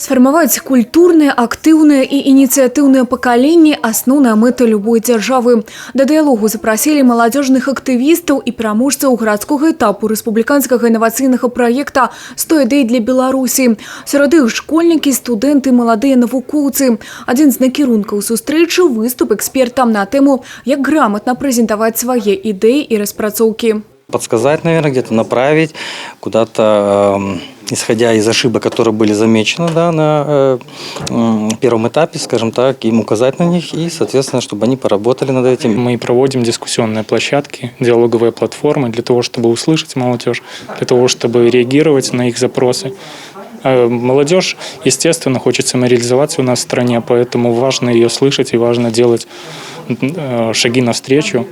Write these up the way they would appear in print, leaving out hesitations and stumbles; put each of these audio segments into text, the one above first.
Сфармаваць культурныя, актыўныя і ініцыятыўныя пакаленні – асноўная мэта любой дзяржавы. Да дыялогу запрасілі маладзёжных актывістаў і пераможцаў гарадскога этапу рэспубліканскага інавацыйнага праекта «100 ідэй для Беларусі». Сярод іх школьнікі, студэнты, маладыя навукоўцы. Адзін з накірункаў сустрэчы – выступ эксперта на тэму, як грамотна прэзентаваць свае ідэі і распрацоўкі. Подсказать, наверное, где-то направить куда-то, исходя из ошибок, которые были замечены на первом этапе, скажем так, им указать на них и, соответственно, чтобы они поработали над этим. Мы проводим дискуссионные площадки, диалоговые платформы для того, чтобы услышать молодежь, для того, чтобы реагировать на их запросы. Молодежь, естественно, хочет самореализоваться у нас в стране, поэтому важно ее слышать и важно делать шаги навстречу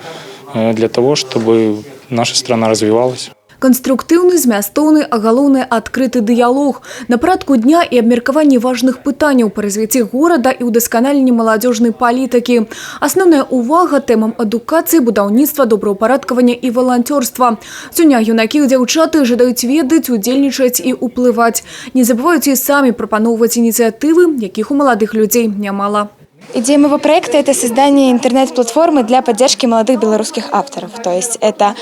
для того, чтобы наша страна развивалась. Конструктыўны, змястоўны, а галоўнае адкрыты дыялог. На парадку дня і абмеркаванне важных пытанняў па развіцці горада і ўдасканаленні маладзёжнай палітыкі. Асноўная ўвага тэмам адукацыі, будаўніцтва, добраўпарадкавання і валанцёрства. Сёння юнакі і дзяўчаты жадаюць ведаць, удзельнічаць і ўплываць. Не забываюць і самі прапаноўваць ініцыятывы, якіх у маладых людзей нямала. Идея моего проекта – это создание интернет-платформы для поддержки молодых белорусских авторов. То есть это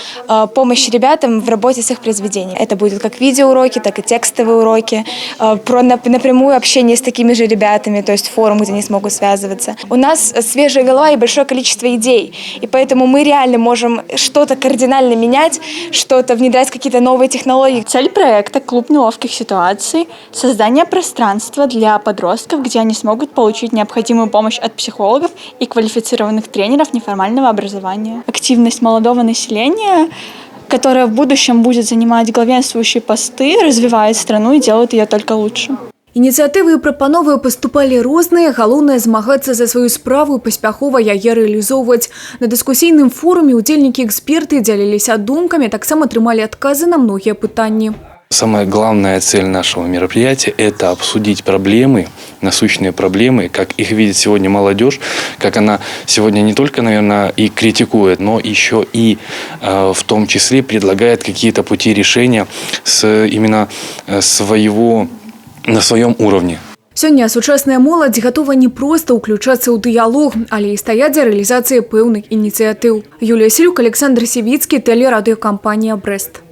помощь ребятам в работе с их произведениями. Это будут как видеоуроки, так и текстовые уроки, про напрямую общение с такими же ребятами, то есть форум, где они смогут связываться. У нас свежая голова и большое количество идей, и поэтому мы реально можем что-то кардинально менять, что-то внедрять, какие-то новые технологии. Цель проекта – клуб неловких ситуаций, создание пространства для подростков, где они смогут получить необходимую помощь от психологов и квалифицированных тренеров неформального образования. Активность молодого населения, которое в будущем будет занимать главенствующие посты, развивает страну и делает ее только лучше. Ініцыятывы і прапановы паступалі розныя, галоўнае змагацца за сваю справу і паспяхова яе рэалізоўваць. На дыскусійным форуме удзельнікі-эксперты дзяліліся думкамі, таксама атрымалі адказы на многія пытанні. Самая главная цель нашего мероприятия – это обсудить проблемы, насущные проблемы, как их видит сегодня молодежь, как она сегодня не только, наверное, и критикует, но еще и в том числе предлагает какие-то пути решения именно на своем уровне. Сёння сучасная моладзь гатова не проста ўключацца ў дыялог, але і стаяць за рэалізацыяй пэўных ініцыятыў. Юлія Селюк, Александр Сівіцкі, тэлерадыёкампанія «Брэст».